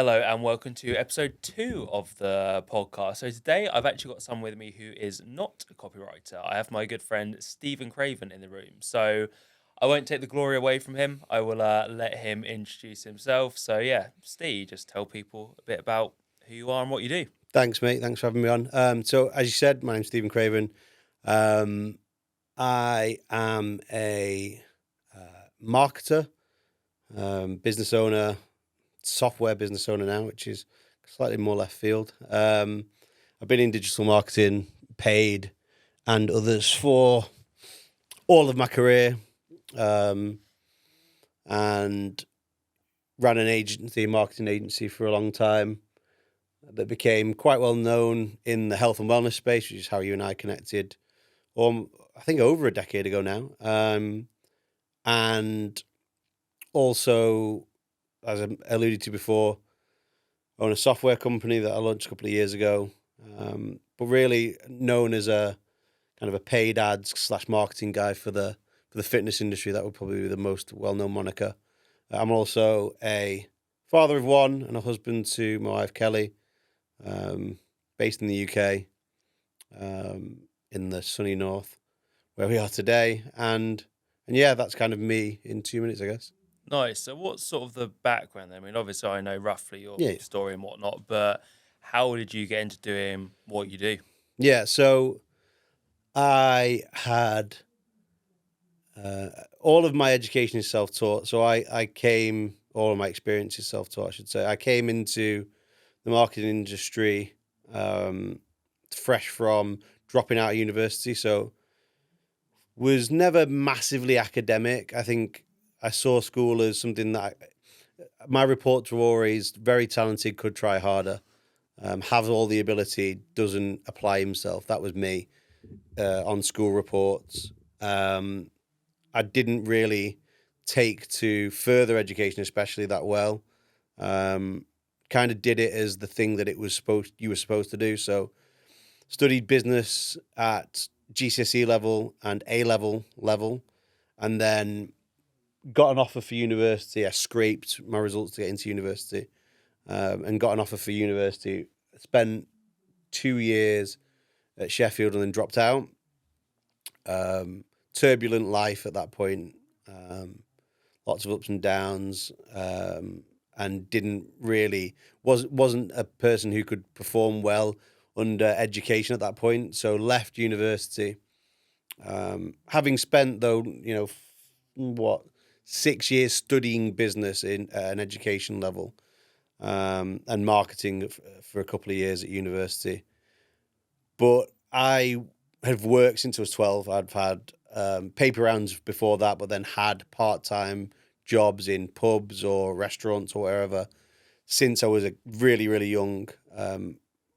Hello and welcome to episode 2 of the podcast. So today I've actually got someone with me who is not a copywriter. I have my good friend Stephen Craven in the room. So I won't take the glory away from him. I will let him introduce himself. So yeah, Steve, just tell people a bit about who you are and what you do. Thanks, mate. Thanks for having me on. So, as you said, my name's Stephen Craven. I am a marketer, business owner, software business owner now, which is slightly more left field. I've been in digital marketing, paid, and others for all of my career, and ran an agency, marketing agency, for a long time that became quite well known in the health and wellness space, which is how you and I connected, I think over a decade ago now. And also, as I alluded to before, own a software company that I launched a couple of years ago, but really known as a kind of a paid ads / marketing guy for the fitness industry. That would probably be the most well-known moniker. I'm also a father of one and a husband to my wife, Kelly, based in the UK, in the sunny north, where we are today. And yeah, that's kind of me in 2 minutes, I guess. Nice. So what's sort of the background then? I mean, obviously I know roughly your Yeah. story and whatnot, but how did you get into doing what you do? Yeah, so I had all of my education is self-taught. So all of my experience is self-taught, I should say. I came into the marketing industry fresh from dropping out of university. So was never massively academic. I think I saw school as something that my reports were always very talented, could try harder, has all the ability, doesn't apply himself. That was me on school reports. I didn't really take to further education, especially that well. Kind of did it as the thing that you were supposed to do. So studied business at GCSE level and A level, and then got an offer for university. I scraped my results to get into university, and got an offer for university. Spent 2 years at Sheffield and then dropped out. Turbulent life at that point, lots of ups and downs, and wasn't a person who could perform well under education at that point. So left university, having spent though 6 years studying business at an education level, and marketing for a couple of years at university. But I have worked since I was 12. I've had paper rounds before that, but then had part-time jobs in pubs or restaurants or wherever since I was really, really young.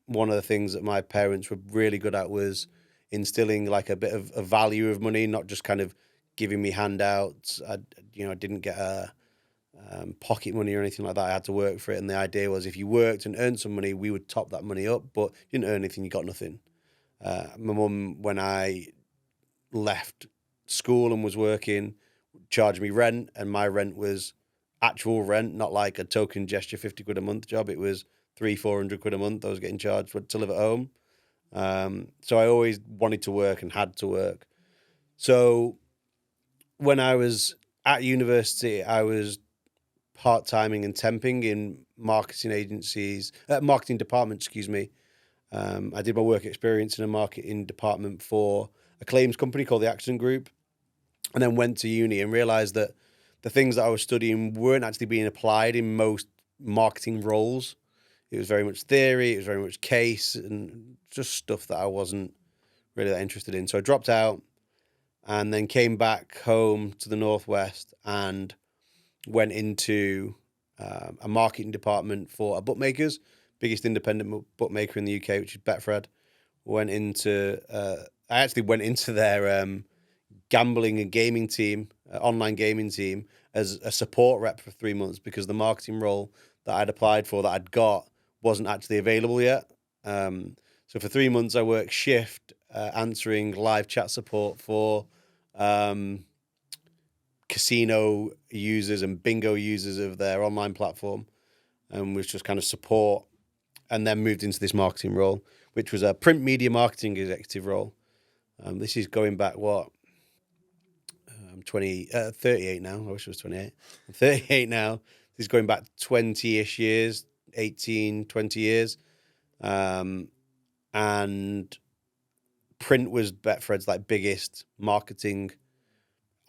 One of the things that my parents were really good at was instilling like a bit of a value of money, not just kind of giving me handouts. I didn't get pocket money or anything like that. I had to work for it. And the idea was if you worked and earned some money, we would top that money up, but you didn't earn anything, you got nothing. My mum, when I left school and was working, charged me rent, and my rent was actual rent, not like a token gesture 50 quid a month job. It was 300-400 quid a month I was getting charged to live at home. So I always wanted to work and had to work. So when I was at university, I was part-timing and temping in marketing department, excuse me. I did my work experience in a marketing department for a claims company called the Accident Group, and then went to uni and realized that the things that I was studying weren't actually being applied in most marketing roles. It was very much theory, it was very much case, and just stuff that I wasn't really that interested in. So I dropped out and then came back home to the Northwest and went into a marketing department for a bookmaker's, biggest independent bookmaker in the UK, which is Betfred. I actually went into their gambling and gaming team, online gaming team, as a support rep for 3 months because the marketing role that I'd applied for, that I'd got, wasn't actually available yet. So for 3 months, I worked shift answering live chat support for casino users and bingo users of their online platform. and was just kind of support, and then moved into this marketing role, which was a print media marketing executive role. This is going back, I'm 38 now. I wish I was 28. I'm 38 now. This is going back 20-ish years, 18, 20 years. And print was Betfred's like biggest marketing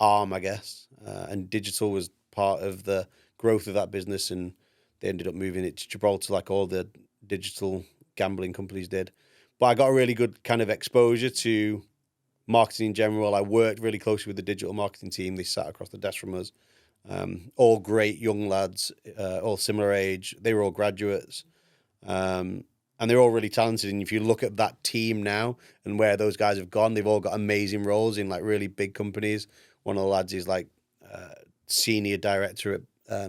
arm, I guess. And digital was part of the growth of that business, and they ended up moving it to Gibraltar like all the digital gambling companies did. But I got a really good kind of exposure to marketing in general. I worked really closely with the digital marketing team. They sat across the desk from us. All great young lads, all similar age. They were all graduates. And they're all really talented. And if you look at that team now and where those guys have gone, they've all got amazing roles in like really big companies. One of the lads is like senior director at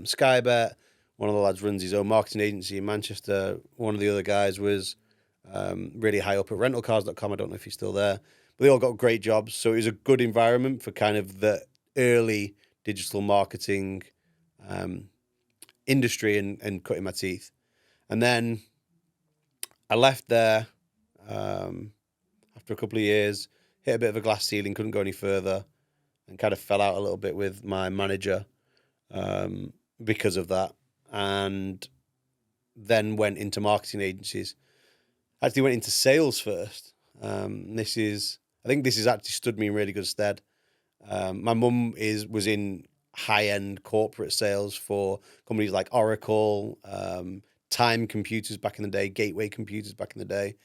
Skybet. One of the lads runs his own marketing agency in Manchester. One of the other guys was really high up at rentalcars.com. I don't know if he's still there. But they all got great jobs. So it was a good environment for kind of the early digital marketing industry and cutting my teeth. And then I left there after a couple of years, hit a bit of a glass ceiling, couldn't go any further, and kind of fell out a little bit with my manager because of that. And then went into marketing agencies. Actually went into sales first. I think this has actually stood me in really good stead. My mum was in high-end corporate sales for companies like Oracle, Time Computers back in the day, Gateway Computers back in the day,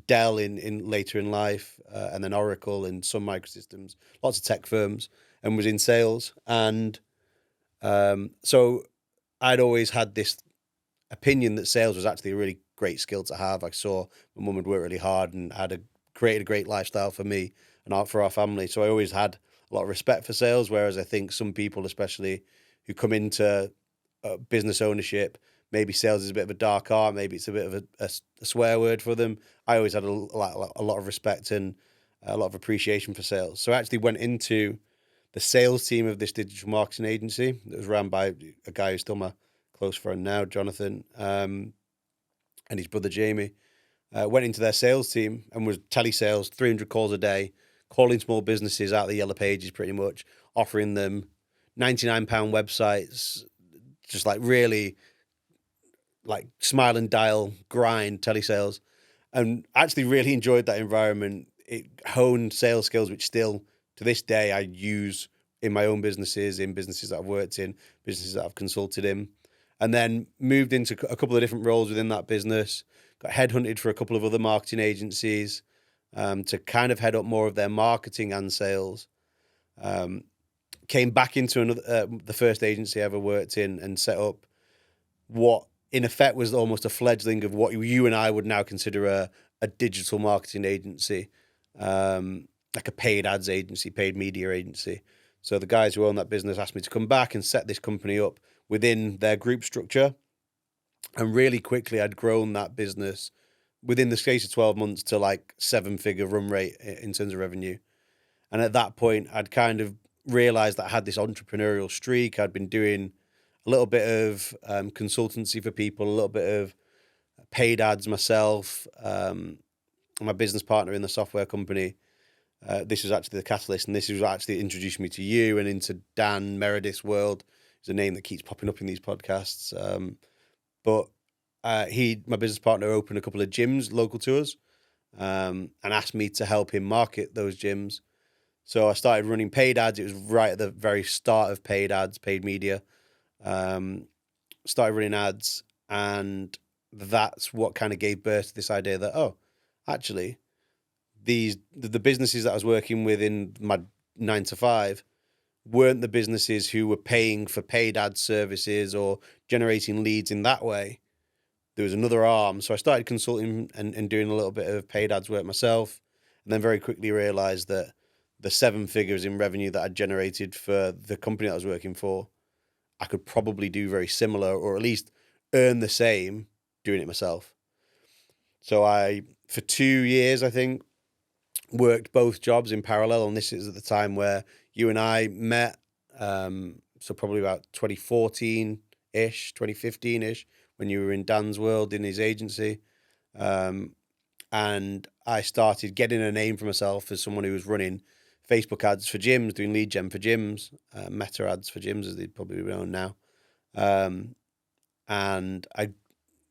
Dell in later in life, and then Oracle and Sun Microsystems, lots of tech firms, and was in sales. And so I'd always had this opinion that sales was actually a really great skill to have. I saw my mum had worked really hard and created a great lifestyle for me and for our family. So I always had a lot of respect for sales, whereas I think some people, especially who come into business ownership, maybe sales is a bit of a dark art, maybe it's a bit of a swear word for them. I always had a lot of respect and a lot of appreciation for sales. So I actually went into the sales team of this digital marketing agency that was run by a guy who's still my close friend now, Jonathan, and his brother Jamie. Went into their sales team and was telesales, 300 calls a day, calling small businesses out of the yellow pages pretty much, offering them £99 websites, just like really like smile and dial grind telesales, and actually really enjoyed that environment. It honed sales skills, which still to this day I use in my own businesses, in businesses that I've worked in, businesses that I've consulted in, and then moved into a couple of different roles within that business. Got headhunted for a couple of other marketing agencies to kind of head up more of their marketing and sales. Came back into the first agency I ever worked in and set up what in effect was almost a fledgling of what you and I would now consider a digital marketing agency, like a paid ads agency, paid media agency. So the guys who own that business asked me to come back and set this company up within their group structure. And really quickly, I'd grown that business within the space of 12 months to like 7-figure run rate in terms of revenue. And at that point, I'd kind of realized that I had this entrepreneurial streak. I'd been doing a little bit of consultancy for people, a little bit of paid ads myself. My business partner in the software company, this was actually the catalyst, and this was actually introducing me to you and into Dan Meredith's world. It's a name that keeps popping up in these podcasts. But my business partner, opened a couple of gyms local to us and asked me to help him market those gyms. So I started running paid ads. It was right at the very start of paid ads, paid media. Started running ads, and that's what kind of gave birth to this idea that, actually, the businesses that I was working with in my 9 to 5 weren't the businesses who were paying for paid ad services or generating leads in that way. There was another arm. So I started consulting and doing a little bit of paid ads work myself, and then very quickly realized that the 7 figures in revenue that I'd generated for the company that I was working for, I could probably do very similar, or at least earn the same doing it myself. So for 2 years, I think, worked both jobs in parallel. And this is at the time where you and I met. So probably about 2014 2012-ish, 2015-ish, when you were in Dan's world in his agency. And I started getting a name for myself as someone who was running Facebook ads for gyms, doing lead gen for gyms, meta ads for gyms, as they'd probably be known now. And I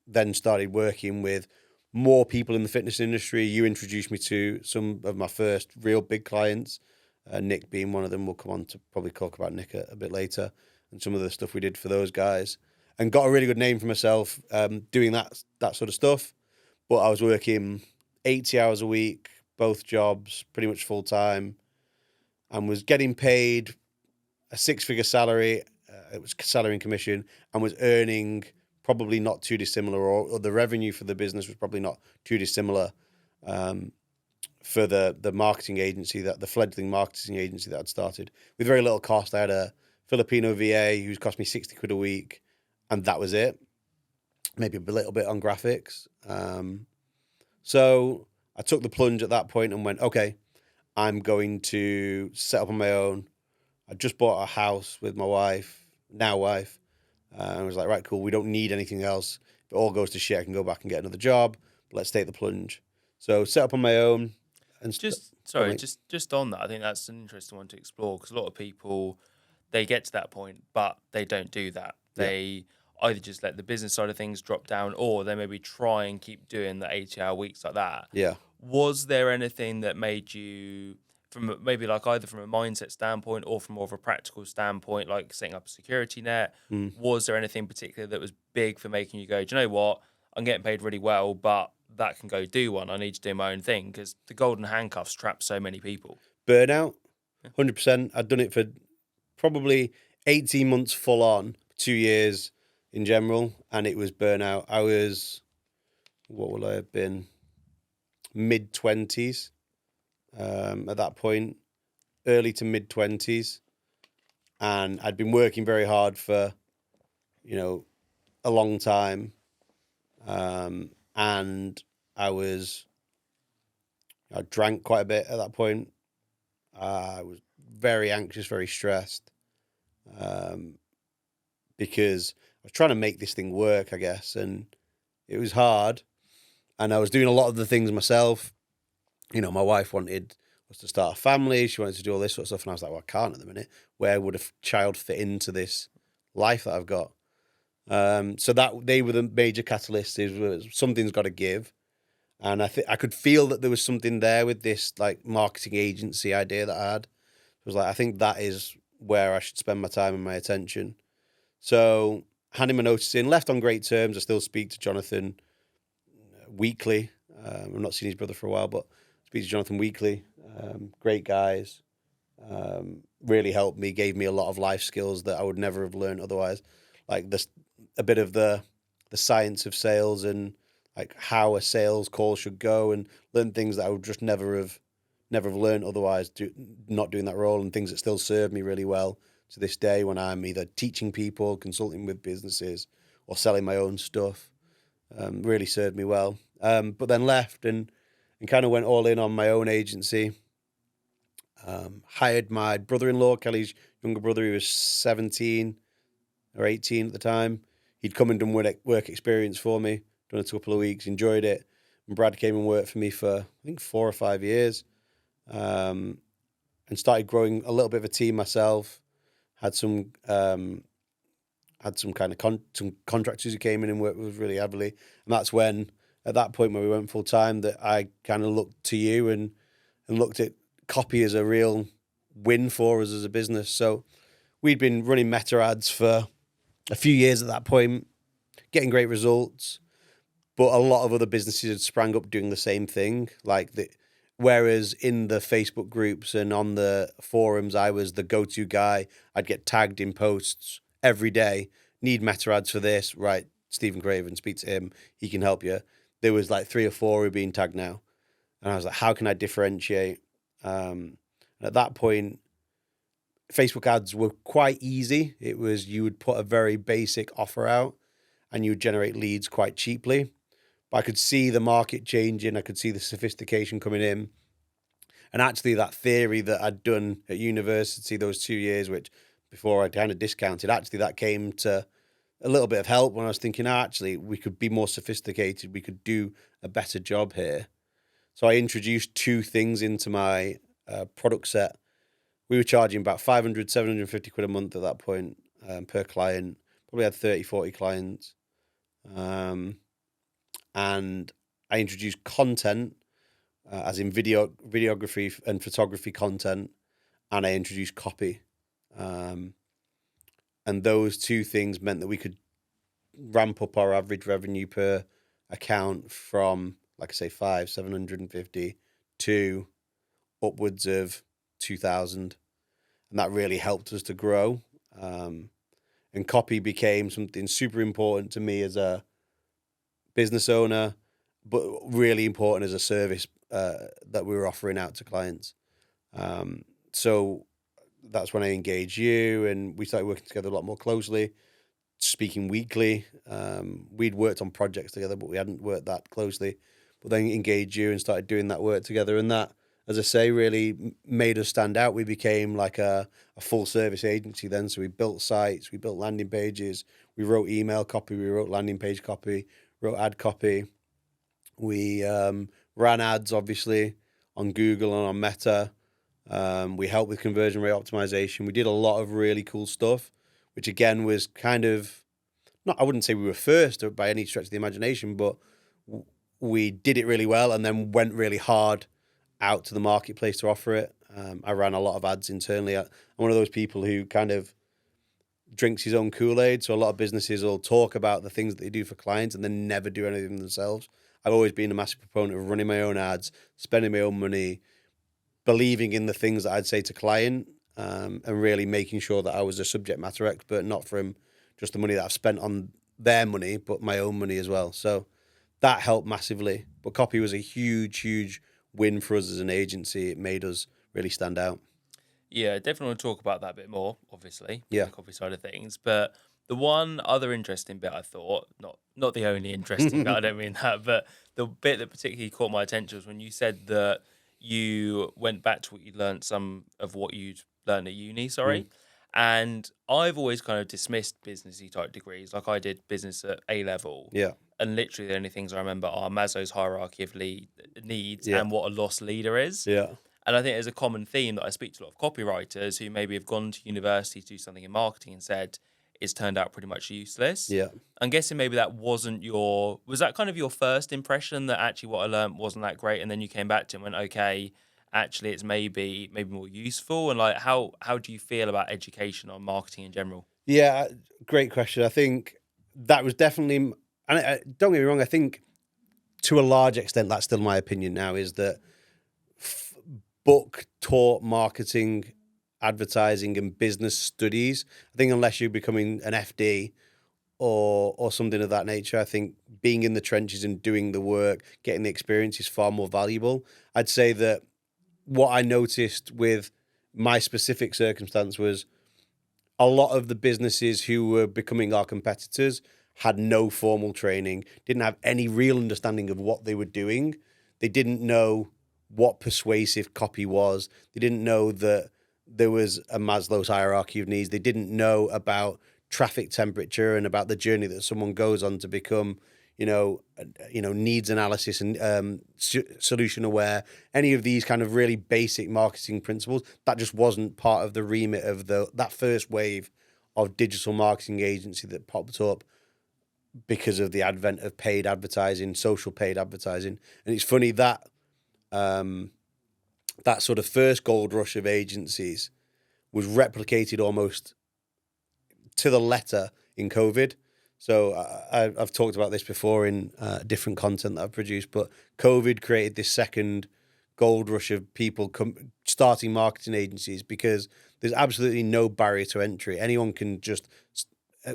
then started working with more people in the fitness industry. You introduced me to some of my first real big clients, Nick being one of them. We'll come on to probably talk about Nick a bit later and some of the stuff we did for those guys, and got a really good name for myself doing that sort of stuff. But I was working 80 hours a week, both jobs, pretty much full time, and was getting paid a six-figure salary. It was salary and commission, and was earning probably not too dissimilar, or the revenue for the business was probably not too dissimilar for the marketing agency, that the fledgling marketing agency that I'd started with very little cost. I had a Filipino VA who's cost me 60 quid a week, and that was it. Maybe a little bit on graphics. So I took the plunge at that point and went, okay, I'm going to set up on my own. I just bought a house with my wife, now wife. And I was like, right, cool. We don't need anything else. If it all goes to shit, I can go back and get another job. But let's take the plunge. So set up on my own. And just on that, I think that's an interesting one to explore, because a lot of people, they get to that point, but they don't do that. They either just let the business side of things drop down, or they maybe try and keep doing the 80-hour weeks like that. Yeah. Was there anything that made you, from maybe like either from a mindset standpoint or from more of a practical standpoint, like setting up a security net, was there anything particular that was big for making you go, do you know what, I'm getting paid really well, but that can go do one. I need to do my own thing, because the golden handcuffs trap so many people. Burnout, 100%. I'd done it for probably 18 months full on, 2 years in general, and it was burnout. I was, what will I have been? Mid-20s at that point, early to mid-20s. And I'd been working very hard for, a long time. And I drank quite a bit at that point. I was very anxious, very stressed, because I was trying to make this thing work, I guess, and it was hard. And I was doing a lot of the things myself. My wife wanted us to start a family. She wanted to do all this sort of stuff. And I was like, well, I can't at the minute. Where would a child fit into this life that I've got? So that they were the major catalysts. Is something's got to give. And I could feel that there was something there with this like marketing agency idea that I had. It was like, I think that is where I should spend my time and my attention. So handing my notice in, left on great terms. I still speak to Jonathan weekly. I've not seen his brother for a while, but speak to Jonathan weekly. Great guys. Really helped me, gave me a lot of life skills that I would never have learned otherwise. Like a bit of the science of sales and like how a sales call should go, and learn things that I would just never have learned otherwise, not doing that role, and things that still serve me really well to this day when I'm either teaching people, consulting with businesses, or selling my own stuff. Really served me well. But then left and kind of went all in on my own agency. Hired my brother-in-law, Kelly's younger brother. He was 17 or 18 at the time. He'd come and done work experience for me, done it a couple of weeks, enjoyed it. And Brad came and worked for me for, I think, 4 or 5 years, and started growing a little bit of a team myself. Had some kind of some contractors who came in and worked with us really heavily. And that's when, at that point when we went full time, that I kind of looked to you and looked at copy as a real win for us as a business. So we'd been running meta ads for a few years at that point, getting great results, but a lot of other businesses had sprang up doing the same thing. Whereas in the Facebook groups and on the forums, I was the go-to guy. I'd get tagged in posts every day. Need meta ads for this, right? Stephen Craven, speak to him. He can help you. There was like 3 or 4 who are being tagged now, and I was like, how can I differentiate? And at that point, Facebook ads were quite easy. It was, you would put a very basic offer out and you would generate leads quite cheaply. But I could see the market changing. I could see the sophistication coming in. And actually that theory that I'd done at university those 2 years, which before I kind of discounted, actually that came to a little bit of help when I was thinking, actually, we could be more sophisticated. We could do a better job here. So I introduced two things into my product set. We were charging about 500, 750 quid a month at that point per client. Probably had 30, 40 clients. And I introduced content, as in videography and photography content, and I introduced copy. And those two things meant that we could ramp up our average revenue per account from, like I say, 750 to upwards of 2,000. And that really helped us to grow. And copy became something super important to me as a business owner, but really important as a service that we were offering out to clients. So that's when I engaged you, and we started working together a lot more closely, speaking weekly. We'd worked on projects together, but we hadn't worked that closely. But then engaged you and started doing that work together, and that, as I say, really made us stand out. We became like a full service agency then. So we built sites, we built landing pages, we wrote email copy, we wrote landing page copy, wrote ad copy. We ran ads, obviously, on Google and on Meta. We helped with conversion rate optimization. We did a lot of really cool stuff, which again was kind of, not, I wouldn't say we were first by any stretch of the imagination, but we did it really well and then went really hard out to the marketplace to offer it. I ran a lot of ads internally. I'm one of those people who kind of drinks his own Kool-Aid. So a lot of businesses will talk about the things that they do for clients and then never do anything themselves. I've always been a massive proponent of running my own ads, spending my own money, believing in the things that I'd say to client, and really making sure that I was a subject matter expert, not from just the money that I've spent on their money, but my own money as well. So that helped massively. But copy was a huge, huge win for us as an agency. It made us really stand out. Yeah, definitely want to talk about that a bit more, obviously, Yeah. the copy side of things. But the one other interesting bit I thought, not the only interesting bit, I don't mean that, but the bit that particularly caught my attention was when you said that you went back to what you learned, some of what you'd learned at uni, sorry. And I've always kind of dismissed businessy type degrees. Like I did business at A level. Yeah. And literally the only things I remember are Maslow's hierarchy of needs Yeah. and what a lost leader is. Yeah. And I think there's a common theme that I speak to a lot of copywriters who maybe have gone to university to do something in marketing and said it's turned out pretty much useless. Yeah. I'm guessing maybe that wasn't was that kind of your first impression that actually what I learned wasn't that great, and then you came back to it and went, okay, actually it's maybe more useful? And like how do you feel about education on marketing in general? Yeah, great question. I think that was definitely, and don't get me wrong, I think to a large extent that's still my opinion now, is that book taught marketing, advertising, and business studies. I think unless you're becoming an FD or something of that nature, I think being in the trenches and doing the work, getting the experience is far more valuable. I'd say that what I noticed with my specific circumstance was a lot of the businesses who were becoming our competitors had no formal training, didn't have any real understanding of what they were doing. They didn't know what persuasive copy was. They didn't know that there was a Maslow's hierarchy of needs. They didn't know about traffic temperature and about the journey that someone goes on to become, needs analysis and solution aware. Any of these kind of really basic marketing principles, that just wasn't part of the remit of that first wave of digital marketing agency that popped up because of the advent of paid advertising, social paid advertising. And it's funny that that sort of first gold rush of agencies was replicated almost to the letter in COVID. So I've talked about this before in different content that I've produced, but COVID created this second gold rush of people starting marketing agencies because there's absolutely no barrier to entry. Anyone can just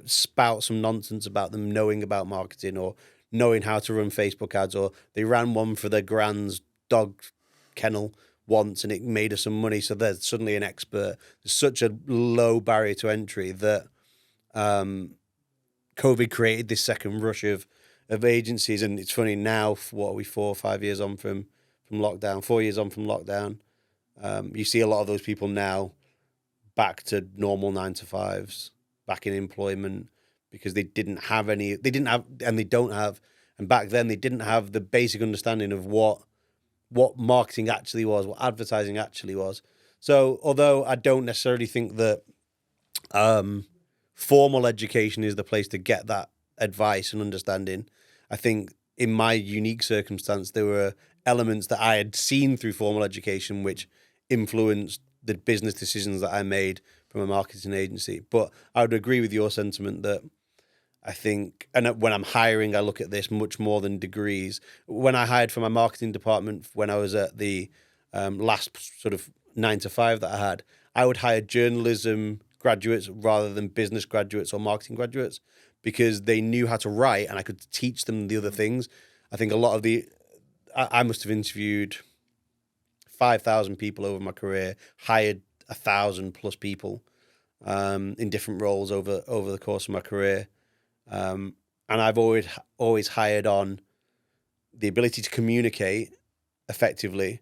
spout some nonsense about them knowing about marketing or knowing how to run Facebook ads, or they ran one for their grand's dog kennel once and it made us some money, so they're suddenly an expert. There's such a low barrier to entry that COVID created this second rush of agencies. And it's funny now, what are we, 4 or 5 years on from lockdown, 4 years on from lockdown, you see a lot of those people now back to normal 9 to 5s, back in employment, because they didn't have any. They didn't have, and they don't have. And back then, they didn't have the basic understanding of what marketing actually was, what advertising actually was. So, although I don't necessarily think that formal education is the place to get that advice and understanding, I think in my unique circumstance, there were elements that I had seen through formal education which influenced the business decisions that I made from a marketing agency. But I would agree with your sentiment that I think, and when I'm hiring, I look at this much more than degrees. When I hired for my marketing department, when I was at the last sort of 9 to 5 that I had, I would hire journalism graduates rather than business graduates or marketing graduates because they knew how to write and I could teach them the other things. I think a lot of I must have interviewed 5,000 people over my career, hired 1,000 plus people in different roles over the course of my career. And I've always hired on the ability to communicate effectively,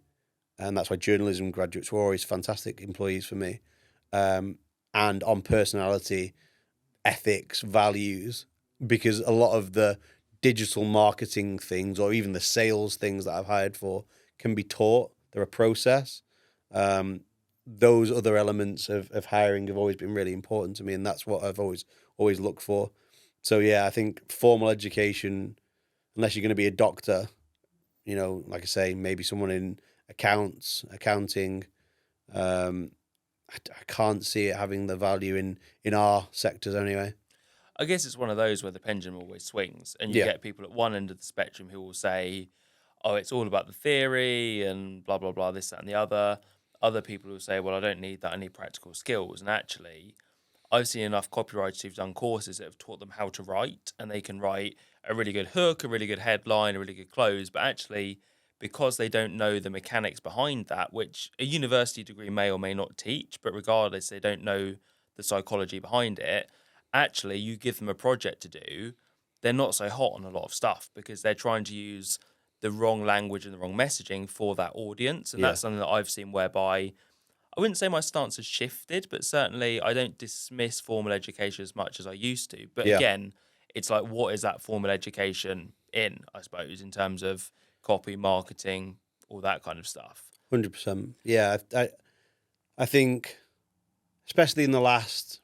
and that's why journalism graduates were always fantastic employees for me. And on personality, ethics, values, because a lot of the digital marketing things or even the sales things that I've hired for can be taught. They're a process. Those other elements of hiring have always been really important to me, and that's what I've always looked for. So yeah, I think formal education, unless you're going to be a doctor, like I say, maybe someone in accounting, I can't see it having the value in our sectors anyway. I guess it's one of those where the pendulum always swings, and you Yeah, get people at one end of the spectrum who will say, "Oh, it's all about the theory and blah blah blah, this that and the other." Other people will say, "Well, I don't need that; I need practical skills." And actually, I've seen enough copywriters who've done courses that have taught them how to write, and they can write a really good hook, a really good headline, a really good close. But actually, because they don't know the mechanics behind that, which a university degree may or may not teach, but regardless, they don't know the psychology behind it. Actually, you give them a project to do, they're not so hot on a lot of stuff because they're trying to use the wrong language and the wrong messaging for that audience. And yeah, that's something that I've seen whereby I wouldn't say my stance has shifted, but certainly I don't dismiss formal education as much as I used to. But yeah, again, it's like, what is that formal education in, I suppose, in terms of copy, marketing, all that kind of stuff? 100%. Yeah, I think, especially in the last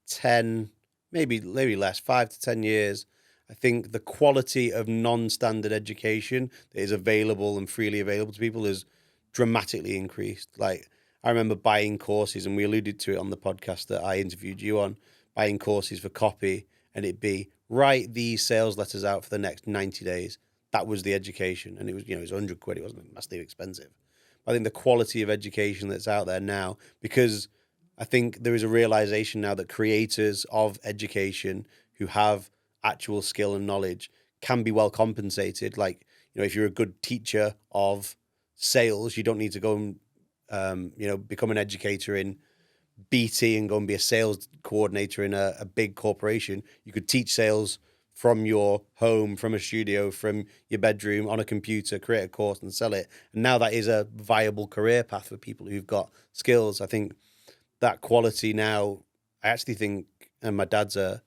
10, maybe less, 5 to 10 years, I think the quality of non-standard education that is available and freely available to people is dramatically increased. Like I remember buying courses, and we alluded to it on the podcast that I interviewed you on, buying courses for copy, and it'd be write these sales letters out for the next 90 days. That was the education, and it was it was £100. It wasn't massively expensive. I think the quality of education that's out there now, because I think there is a realization now that creators of education who have actual skill and knowledge can be well compensated. Like, if you're a good teacher of sales, you don't need to go and, become an educator in BT and go and be a sales coordinator in a big corporation. You could teach sales from your home, from a studio, from your bedroom, on a computer, create a course and sell it. And now that is a viable career path for people who've got skills. I think that quality now, I actually think, and my dad's a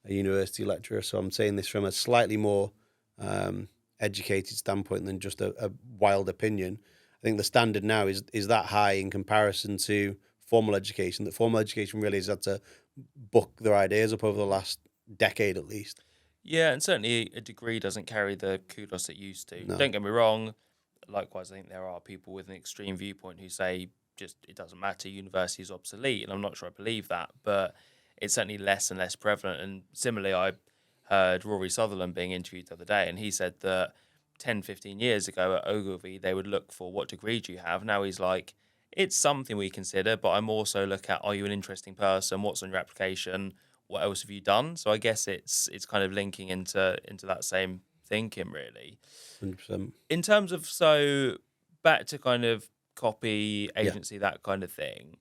university lecturer, so I'm saying this from a slightly more educated standpoint than just a wild opinion. I think the standard now is that high in comparison to formal education, that formal education really has had to buck their ideas up over the last decade at least. Yeah, and certainly a degree doesn't carry the kudos it used to. No, Don't get me wrong. Likewise, I think there are people with an extreme viewpoint who say just it doesn't matter, university is obsolete, and I'm not sure I believe that, but it's certainly less and less prevalent. And similarly, I heard Rory Sutherland being interviewed the other day, and he said that 10, 15 years ago at Ogilvy, they would look for what degree do you have. Now he's like, it's something we consider, but I'm also look at, are you an interesting person? What's on your application? What else have you done? So I guess it's kind of linking into that same thinking, really. 100%. In terms of, so back to kind of copy Yeah. agency, that kind of thing.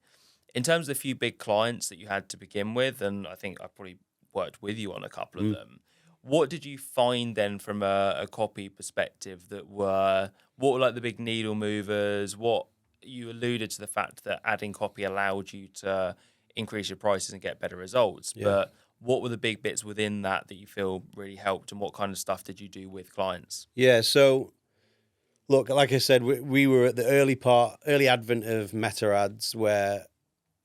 In terms of the few big clients that you had to begin with, and I think I probably worked with you on a couple of Mm. them. What did you find then from a copy perspective what were like the big needle movers? What you alluded to the fact that adding copy allowed you to increase your prices and get better results. Yeah. But what were the big bits within that you feel really helped, and what kind of stuff did you do with clients? Yeah. So look, like I said, we were at the early advent of meta ads, where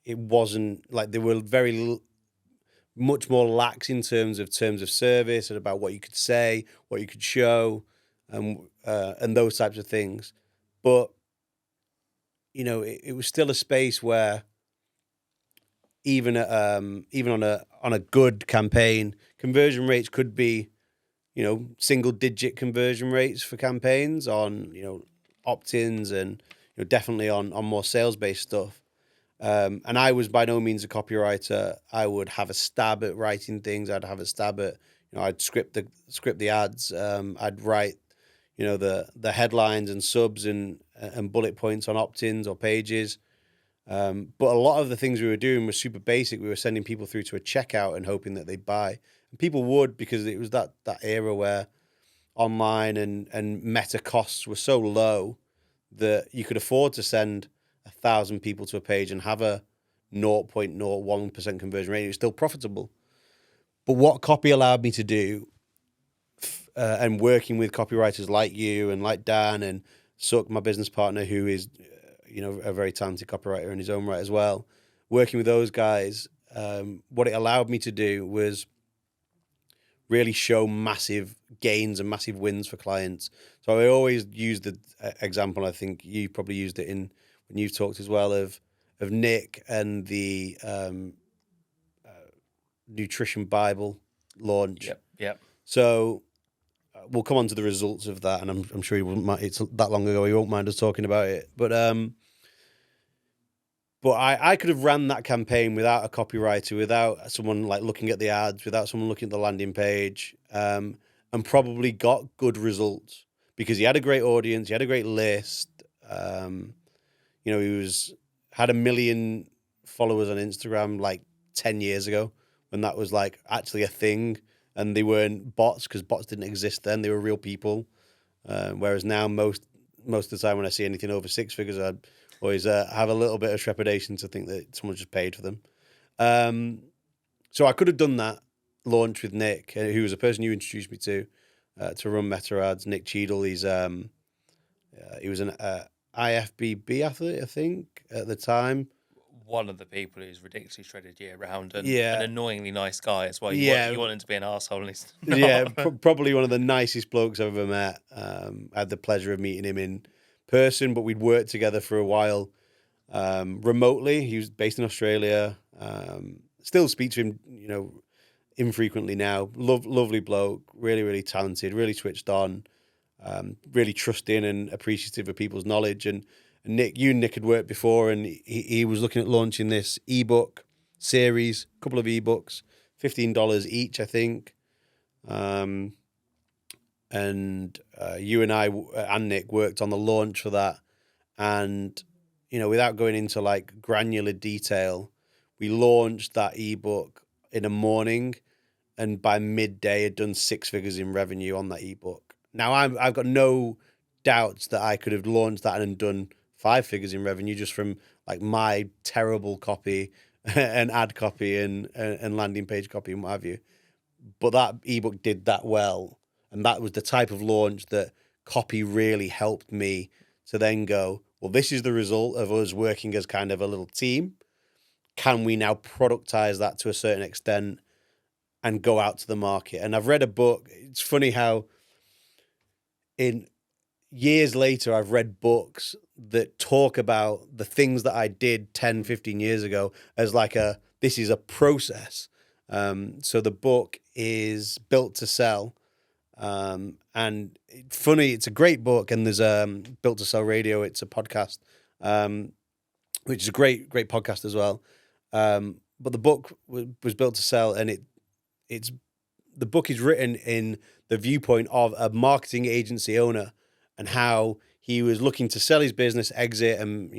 it wasn't like they were much more lax in terms of service and about what you could say, what you could show, and those types of things. But it was still a space where even on a good campaign, conversion rates could be single digit conversion rates for campaigns on opt-ins, and definitely on more sales based stuff. And I was by no means a copywriter. I would have a stab at writing things. I'd have a stab at, I'd script the ads. I'd write, the headlines and subs and bullet points on opt-ins or pages. But a lot of the things we were doing were super basic. We were sending people through to a checkout and hoping that they'd buy. And people would, because it was that era where online and meta costs were so low that you could afford to send 1,000 people to a page and have a 0.01% conversion rate. It was still profitable. But what copy allowed me to do, and working with copywriters like you and like Dan and Suck, my business partner, who is a very talented copywriter in his own right as well, working with those guys, what it allowed me to do was really show massive gains and massive wins for clients. So I always use the example, I think you probably used it in when you've talked as well, of Nick and the Nutrition Bible launch. Yep. So we'll come on to the results of that, and I'm sure he wouldn't mind. It's that long ago, he won't mind us talking about it. But I could have ran that campaign without a copywriter, without someone like looking at the ads, without someone looking at the landing page, and probably got good results because he had a great audience, he had a great list. He had 1 million followers on Instagram like 10 years ago, when that was like actually a thing, and they weren't bots, because bots didn't exist then. They were real people. Whereas now most of the time when I see anything over 6 figures, I always have a little bit of trepidation to think that someone just paid for them. So I could have done that launch with Nick, who was a person you introduced me to run meta ads. Nick Cheadle. He was an IFBB athlete, I think, at the time. One of the people who's ridiculously shredded year round, and Yeah. an annoyingly nice guy as well. You want him to be an arsehole, and he's not. Yeah, probably one of the nicest blokes I've ever met. I had the pleasure of meeting him in person, but we'd worked together for a while remotely. He was based in Australia. Still speak to him, infrequently now. Lovely bloke, really, really talented, really switched on, really trusting and appreciative of people's knowledge. And Nick had worked before, and he was looking at launching this ebook series, a couple of ebooks, $15 each, I think. And you and I and Nick worked on the launch for that. And, without going into like granular detail, we launched that ebook in a morning, and by midday had done 6 figures in revenue on that ebook. Now I've got no doubts that I could have launched that and done 5 figures in revenue just from like my terrible copy and ad copy and landing page copy and what have you. But that ebook did that well. And that was the type of launch that copy really helped me to then go, well, this is the result of us working as kind of a little team. Can we now productize that to a certain extent and go out to the market? And I've read a book. It's funny how in years later, I've read books that talk about the things that I did 10, 15 years ago as like this is a process. So the book is Built to Sell. And funny, it's a great book, and there's Built to Sell Radio. It's a podcast, which is a great podcast as well. But the book was Built to Sell, and the book is written in the viewpoint of a marketing agency owner and how he was looking to sell his business, exit, and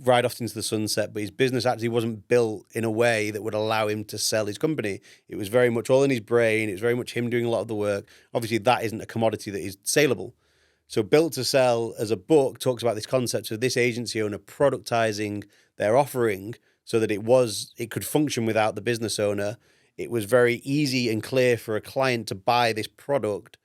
ride off into the sunset. But his business actually wasn't built in a way that would allow him to sell his company. It was very much all in his brain. It was very much him doing a lot of the work. Obviously, that isn't a commodity that is saleable. So Built to Sell as a book talks about this concept of this agency owner productizing their offering so that it could function without the business owner it was very easy and clear for a client to buy this product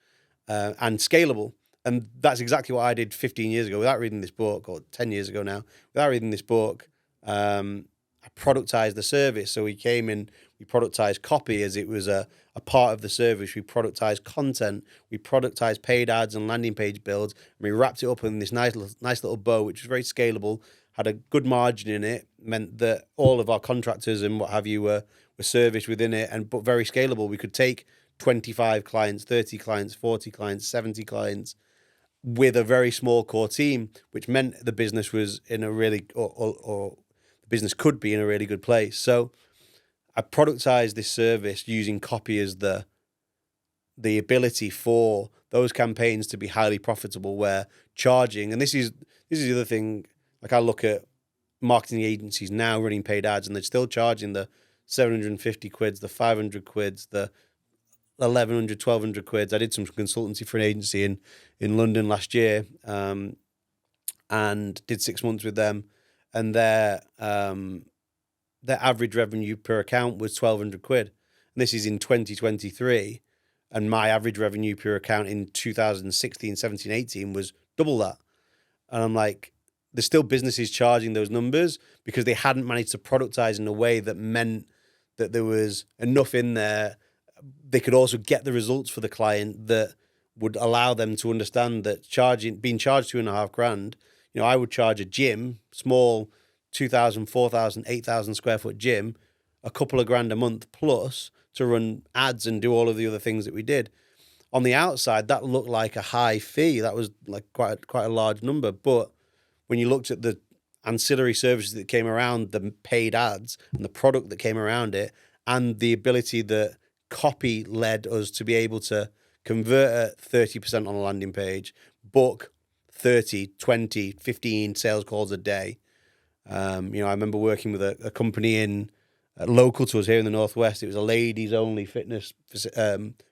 and scalable. And that's exactly what I did 15 years ago without reading this book, or 10 years ago now, without reading this book. I productized the service. So we came in, we productized copy as it was a part of the service. We productized content. We productized paid ads and landing page builds. And we wrapped it up in this nice little bow, which was very scalable, had a good margin in it, meant that all of our contractors and what have you were serviced within it, but very scalable. We could take 25 clients, 30 clients, 40 clients, 70 clients with a very small core team, which meant the business was in a really, or the business could be in a really good place. So I productized this service using copy as the ability for those campaigns to be highly profitable, where charging, and this is the other thing, like I look at marketing agencies now running paid ads and they're still charging the 750 quids, the 500 quids, the 1,100, 1,200 quids. I did some consultancy for an agency in London last year, and did 6 months with them, and their average revenue per account was 1,200 quid. And this is in 2023, and my average revenue per account in 2016, 17, 18 was double that. And I'm like, there's still businesses charging those numbers because they hadn't managed to productize in a way that meant that there was enough in there. They could also get the results for the client that would allow them to understand that being charged $2,500, I would charge a gym, small 2,000, 4,000, 8,000 square foot gym, a couple of grand a month plus to run ads and do all of the other things that we did. On the outside, that looked like a high fee. That was like quite a large number. But when you looked at the ancillary services that came around the paid ads and the product that came around it, and the ability that copy led us to be able to convert at 30% on a landing page, book 30, 20, 15 sales calls a day. I remember working with a company local to us here in the Northwest. It was a ladies only fitness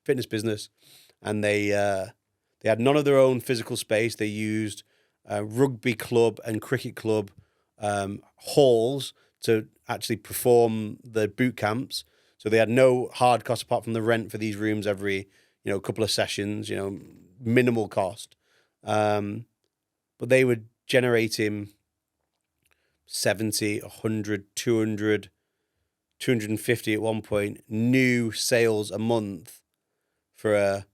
business, and they had none of their own physical space. They used rugby club and cricket club halls to actually perform the boot camps. So they had no hard cost apart from the rent for these rooms every, couple of sessions, minimal cost. But they were generating 70, 100, 200, 250 at one point, new sales a month for a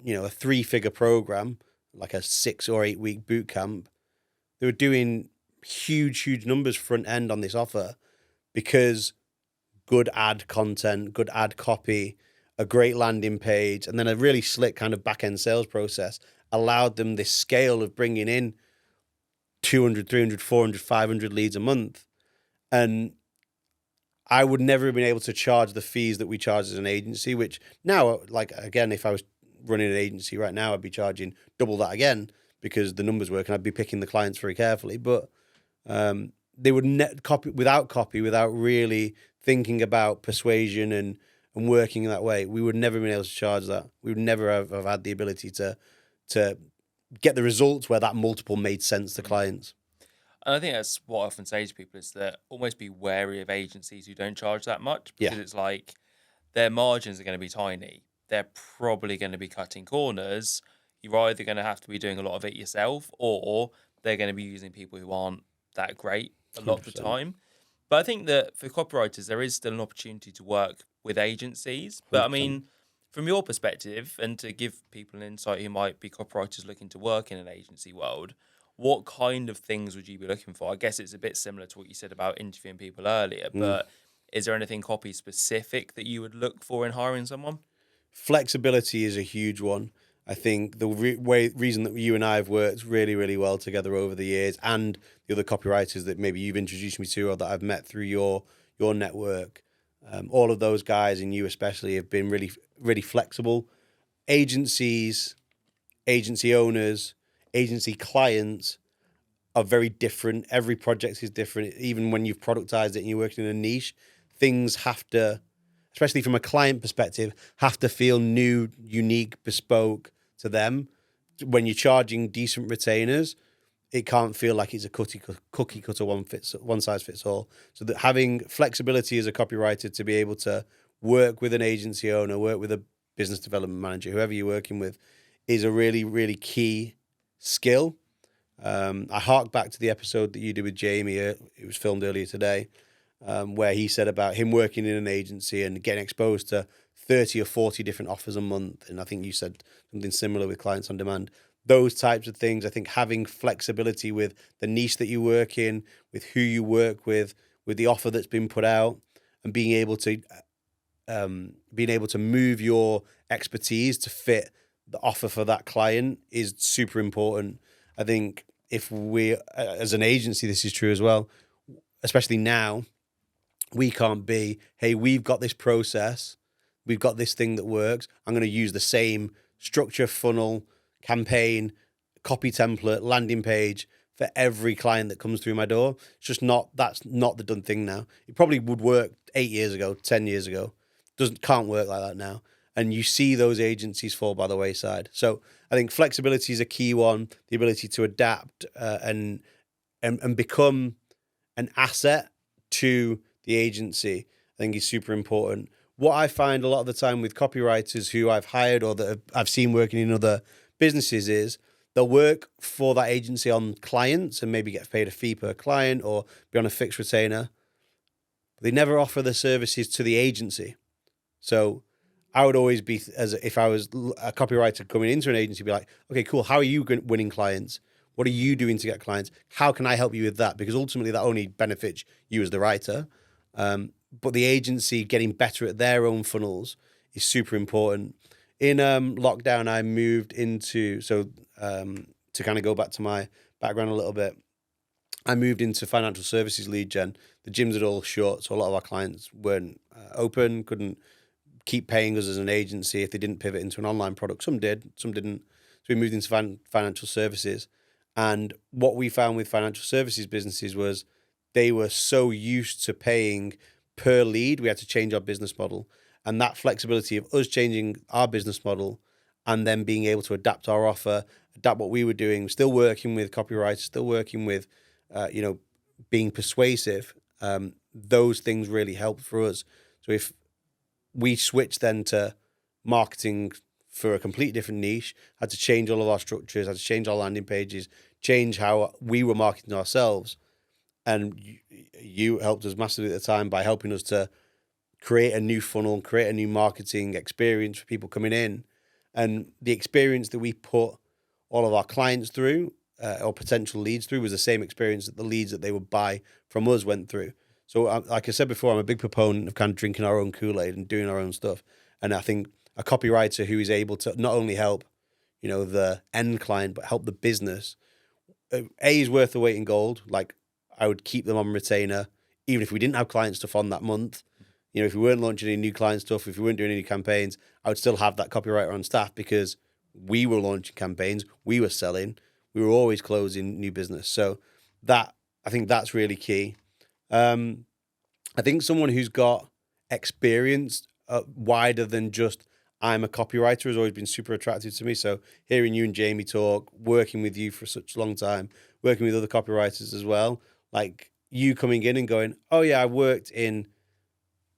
3-figure program, like a 6 or 8 week boot camp. They were doing huge numbers front end on this offer because good ad content, good ad copy, a great landing page, and then a really slick kind of back end sales process allowed them this scale of bringing in 200, 300, 400, 500 leads a month. And I would never have been able to charge the fees that we charge as an agency, which now, like, again, if I was running an agency right now, I'd be charging double that again because the numbers work and I'd be picking the clients very carefully. But they would copy, without really thinking about persuasion and working in that way. We would never have been able to charge that. We would never have had the ability to get the results where that multiple made sense to clients. And I think that's what I often say to people is that almost be wary of agencies who don't charge that much, because it's like their margins are going to be tiny. They're probably going to be cutting corners. You're either going to have to be doing a lot of it yourself, or they're going to be using people who aren't that great a lot 100%. Of the time. But I think that for copywriters, there is still an opportunity to work with agencies. But 100%. I mean, from your perspective, and to give people an insight who might be copywriters looking to work in an agency world, what kind of things would you be looking for? I guess it's a bit similar to what you said about interviewing people earlier, but is there anything copy specific that you would look for in hiring someone? Flexibility is a huge one. I think the reason that you and I have worked really, really well together over the years, and the other copywriters that maybe you've introduced me to or that I've met through your network, all of those guys, and you especially, have been really, really flexible. Agencies, agency owners, agency clients are very different. Every project is different. Even when you've productized it and you're working in a niche, things have to, especially from a client perspective, have to feel new, unique, bespoke to them. When you're charging decent retainers, it can't feel like it's a cookie cutter one size fits all. So that having flexibility as a copywriter to be able to work with an agency owner, work with a business development manager, whoever you're working with, is a really, really key skill. I hark back to the episode that you did with Jamie. It was filmed earlier today, where he said about him working in an agency and getting exposed to 30 or 40 different offers a month. And I think you said something similar with clients on demand. Those types of things, I think having flexibility with the niche that you work in, with who you work with the offer that's been put out, and being able to move your expertise to fit the offer for that client is super important. I think if we, as an agency, this is true as well, especially now, we can't be, hey, we've got this process, we've got this thing that works, I'm going to use the same structure, funnel, campaign, copy template, landing page for every client that comes through my door. It's just that's not the done thing now. It probably would work 8 years ago, 10 years ago. Can't work like that now. And you see those agencies fall by the wayside. So I think flexibility is a key one, the ability to adapt and become an asset to the agency, I think is super important. What I find a lot of the time with copywriters who I've hired or that I've seen working in other businesses is they'll work for that agency on clients and maybe get paid a fee per client or be on a fixed retainer. But they never offer the services to the agency. So I would always be, if I was a copywriter coming into an agency, be like, okay, cool. How are you winning clients? What are you doing to get clients? How can I help you with that? Because ultimately that only benefits you as the writer. But the agency getting better at their own funnels is super important. In lockdown, I moved into, to kind of go back to my background a little bit, I moved into financial services lead gen. The gyms had all shut, so a lot of our clients weren't open, couldn't keep paying us as an agency if they didn't pivot into an online product. Some did, some didn't. So we moved into financial services. And what we found with financial services businesses was they were so used to paying per lead, we had to change our business model. And that flexibility of us changing our business model and then being able to adapt our offer, adapt what we were doing, still working with copywriters, still working with, being persuasive, those things really helped for us. So if we switched then to marketing for a completely different niche, had to change all of our structures, had to change our landing pages, change how we were marketing ourselves. And you helped us massively at the time by helping us to create a new funnel, create a new marketing experience for people coming in. And the experience that we put all of our clients through or potential leads through was the same experience that the leads that they would buy from us went through. So like I said before, I'm a big proponent of kind of drinking our own Kool-Aid and doing our own stuff. And I think a copywriter who is able to not only help, the end client, but help the business, is worth the weight in gold. Like I would keep them on retainer, even if we didn't have client stuff on that month. If we weren't launching any new client stuff, if we weren't doing any campaigns, I would still have that copywriter on staff because we were launching campaigns, we were selling, we were always closing new business. So I think that's really key. I think someone who's got experience wider than just I'm a copywriter has always been super attractive to me. So hearing you and Jamie talk, working with you for such a long time, working with other copywriters as well, like you coming in and going, oh yeah, I worked in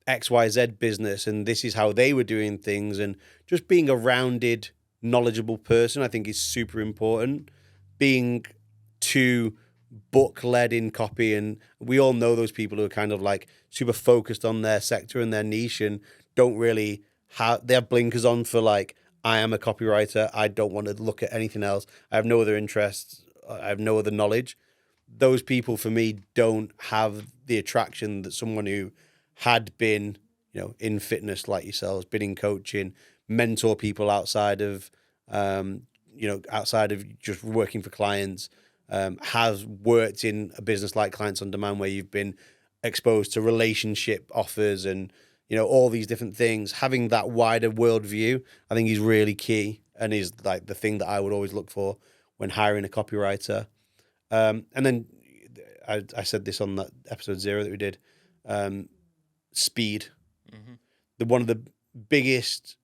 XYZ business and this is how they were doing things, and just being a rounded, knowledgeable person, I think is super important. Being too book-led in copy, and we all know those people who are kind of like super focused on their sector and their niche and don't really they have blinkers on for like, I am a copywriter, I don't want to look at anything else, I have no other interests, I have no other knowledge. Those people for me don't have the attraction that someone who had been, in fitness like yourselves, been in coaching, mentor people outside of, outside of just working for clients, has worked in a business like Clients on Demand where you've been exposed to relationship offers and, all these different things. Having that wider worldview, I think is really key and is like the thing that I would always look for when hiring a copywriter. And then I said this on that episode 0 that we did, speed. Mm-hmm. One of the biggest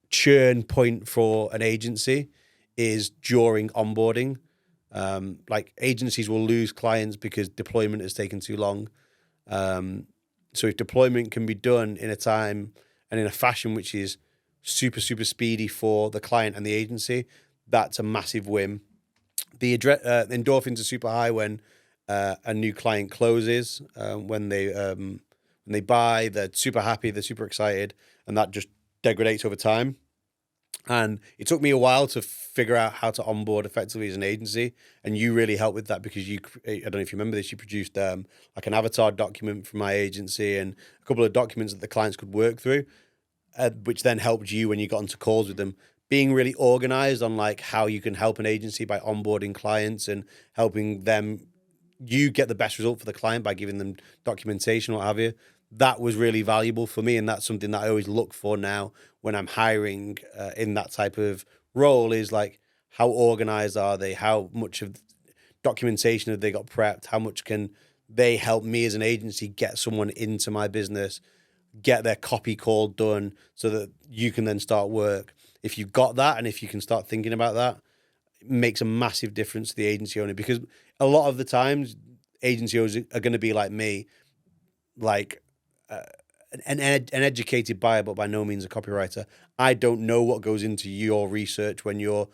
churn point for an agency is during onboarding. Like agencies will lose clients because deployment has taken too long. So if deployment can be done in a time and in a fashion which is super, super speedy for the client and the agency, that's a massive win. The endorphins are super high when a new client closes. When they buy, they're super happy, they're super excited, and that just degrades over time. And it took me a while to figure out how to onboard effectively as an agency, and you really helped with that because I don't know if you remember this, you produced like an avatar document for my agency and a couple of documents that the clients could work through, which then helped you when you got into calls with them. Being really organized on like how you can help an agency by onboarding clients and helping them, you get the best result for the client by giving them documentation, what have you. That was really valuable for me, and that's something that I always look for now when I'm hiring in that type of role. Is like, how organized are they? How much of documentation have they got prepped? How much can they help me as an agency get someone into my business, get their copy call done so that you can then start work? If you've got that and if you can start thinking about that, it makes a massive difference to the agency owner, because a lot of the times agency owners are going to be like me, like an educated buyer, but by no means a copywriter. I don't know what goes into your research when you're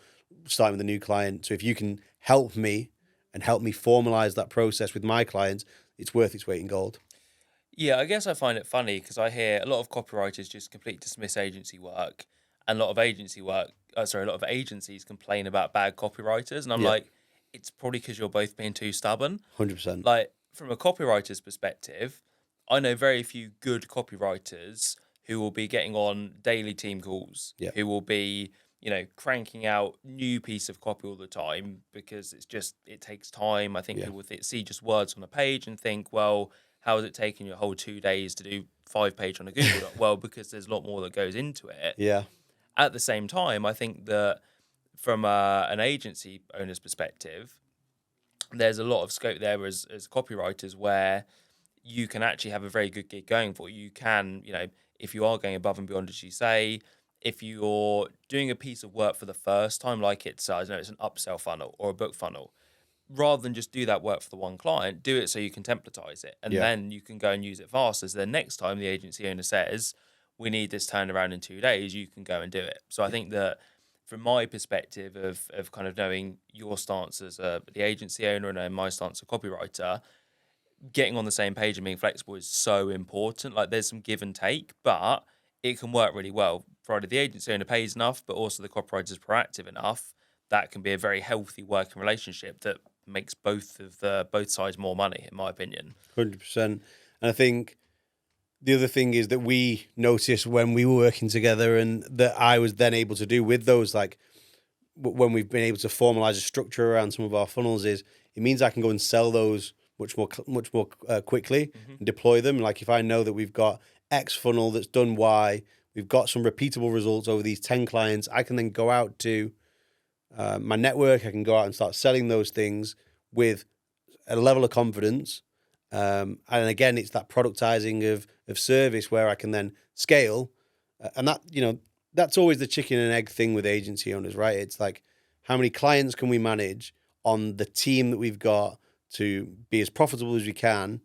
starting with a new client. So if you can help me and help me formalize that process with my clients, it's worth its weight in gold. Yeah, I guess I find it funny because I hear a lot of copywriters just completely dismiss agency work, and a lot of a lot of agencies complain about bad copywriters, and I'm Yeah, like, it's probably because you're both being too stubborn. 100%. Like from a copywriter's perspective, I know very few good copywriters who will be getting on daily team calls, Yeah, who will be, cranking out new piece of copy all the time because it takes time. I think yeah, people see just words on a page and think, well, how is it taking you a whole 2 days to do 5 page on a Google Doc? Well, because there's a lot more that goes into it. yeah, At the same time, I think that from an agency owner's perspective, there's a lot of scope there as copywriters where you can actually have a very good gig going for you. You can, if you are going above and beyond, as you say, if you're doing a piece of work for the first time, like it's, I don't know, it's an upsell funnel or a book funnel, rather than just do that work for the one client, do it so you can templatize it. And yeah, then you can go and use it fast. As the next time the agency owner says, we need this turnaround in 2 days, you can go and do it. So I think that from my perspective of kind of knowing your stance as the agency owner and my stance as a copywriter, getting on the same page and being flexible is so important. Like there's some give and take, but it can work really well. Provided the agency owner pays enough, but also the copywriter is proactive enough, that can be a very healthy working relationship that makes both sides more money, in my opinion. 100%. And I think the other thing is that we noticed when we were working together, and that I was then able to do with those, like when we've been able to formalize a structure around some of our funnels, is it means I can go and sell those much more quickly Hmm. and deploy them. Like if I know that we've got X funnel that's done Y, we've got some repeatable results over these 10 clients, I can then go out to my network. I can go out and start selling those things with a level of confidence. And again, it's that productizing of service where I can then scale. And that, that's always the chicken and egg thing with agency owners, right? It's like, how many clients can we manage on the team that we've got to be as profitable as we can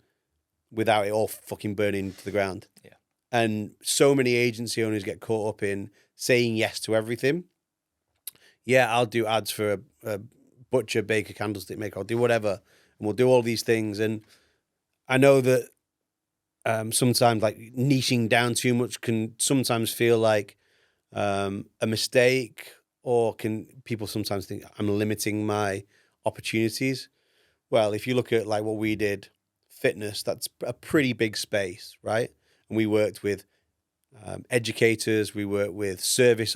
without it all fucking burning to the ground? Yeah. And so many agency owners get caught up in saying yes to everything. Yeah, I'll do ads for a butcher, baker, candlestick maker. I'll do whatever, and we'll do all these things. And I know that sometimes like niching down too much can sometimes feel like a mistake, or can people sometimes think I'm limiting my opportunities. Well, if you look at like what we did, fitness, that's a pretty big space, right? And we worked with educators, we worked with service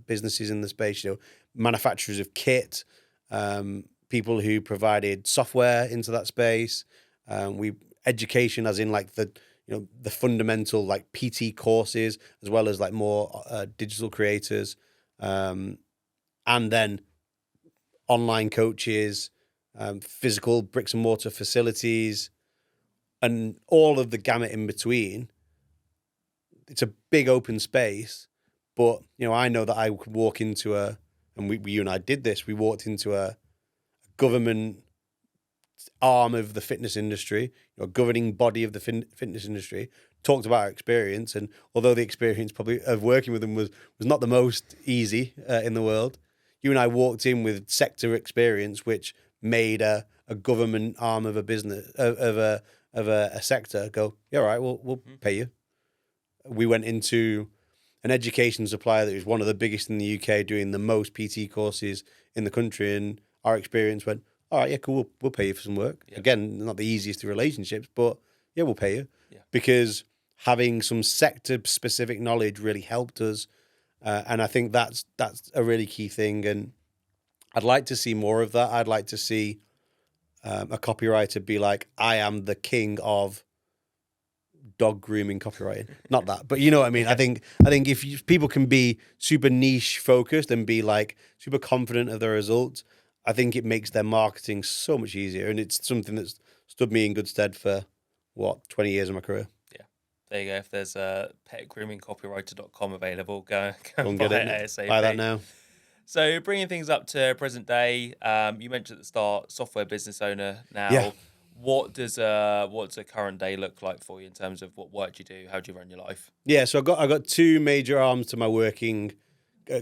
businesses in the space, manufacturers of kit, people who provided software into that space. We education, as in like the fundamental like PT courses, as well as like more digital creators, and then online coaches, physical bricks and mortar facilities, and all of the gamut in between. It's a big open space, but I know that I could walk into and you and I did this. We walked into a government arm of the fitness industry, governing body of the fitness industry, talked about our experience. And although the experience probably of working with them was not the most easy in the world, you and I walked in with sector experience, which made a government arm of a business of a sector go, yeah, all right, we'll pay you. We went into an education supplier that was one of the biggest in the UK, doing the most PT courses in the country, and our experience went, all right, yeah, cool, we'll pay you for some work. Yeah. Again, not the easiest of relationships, but yeah, we'll pay you. Yeah. Because having some sector-specific knowledge really helped us, and I think that's a really key thing, and I'd like to see more of that. I'd like to see a copywriter be like, I am the king of dog grooming copywriting. Not that, but you know what I mean? Yeah. I think if people can be super niche focused and be like super confident of their results, I think it makes their marketing so much easier. And it's something that's stood me in good stead for 20 years of my career. Yeah. There you go. If there's a petgroomingcopywriter.com available, go and get it. ASAP. Buy that now. So bringing things up to present day, you mentioned at the start, software business owner now. Yeah. What's a current day look like for you in terms of what work do you do? How do you run your life? Yeah, so I got two major arms to my working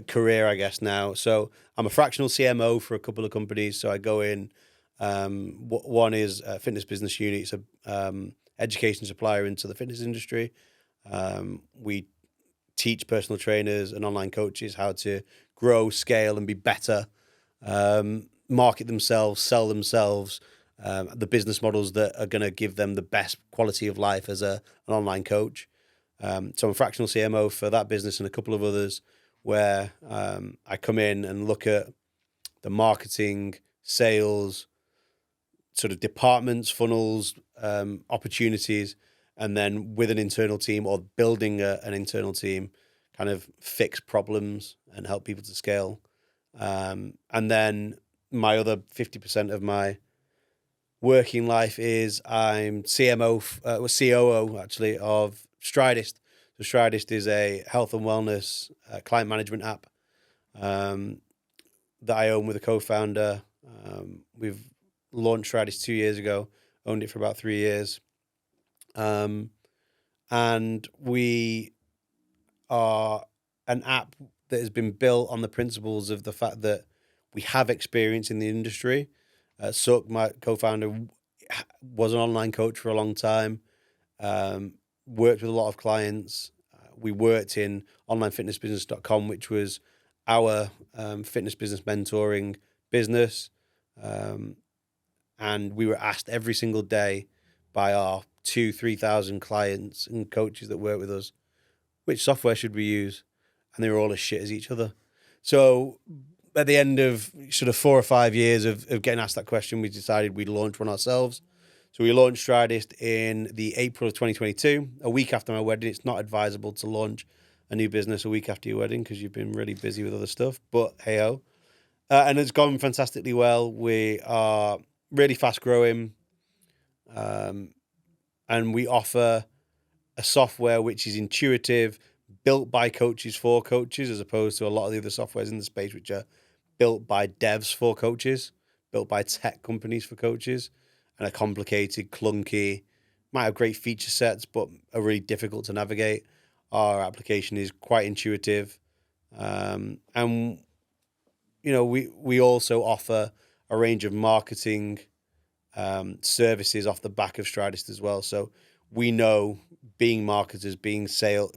career, I guess now. So I'm a fractional CMO for a couple of companies. So I go in. One is a fitness business unit. It's a education supplier into the fitness industry. We teach personal trainers and online coaches how to grow, scale, and be better, market themselves, sell themselves. The business models that are going to give them the best quality of life as an online coach. So I'm a fractional CMO for that business and a couple of others where I come in and look at the marketing, sales, sort of departments, funnels, opportunities, and then with an internal team or building an internal team, kind of fix problems and help people to scale. And then my other 50% of my working life is I'm COO actually of Stridist. So Stridist is a health and wellness client management app that I own with a co-founder. We've launched Stridist 2 years ago, owned it for about 3 years. And we are an app that has been built on the principles of the fact that we have experience in the industry. Suk, my co-founder, was an online coach for a long time, worked with a lot of clients. We worked in onlinefitnessbusiness.com, which was our fitness business mentoring business. And we were asked every single day by our 2,000-3,000 clients and coaches that work with us, which software should we use? And they were all as shit as each other. So at the end of sort of 4 or 5 years of getting asked that question, we decided we'd launch one ourselves. So we launched Stridist in the April of 2022, a week after my wedding. It's not advisable to launch a new business a week after your wedding because you've been really busy with other stuff, but hey-ho. And it's gone fantastically well. We are really fast growing, and we offer a software which is intuitive, built by coaches for coaches, as opposed to a lot of the other softwares in the space which are built by devs for coaches, built by tech companies for coaches, and are complicated, clunky, might have great feature sets, but are really difficult to navigate. Our application is quite intuitive. And, you know, we also offer a range of marketing services off the back of Stridist as well. So we know, being marketers, being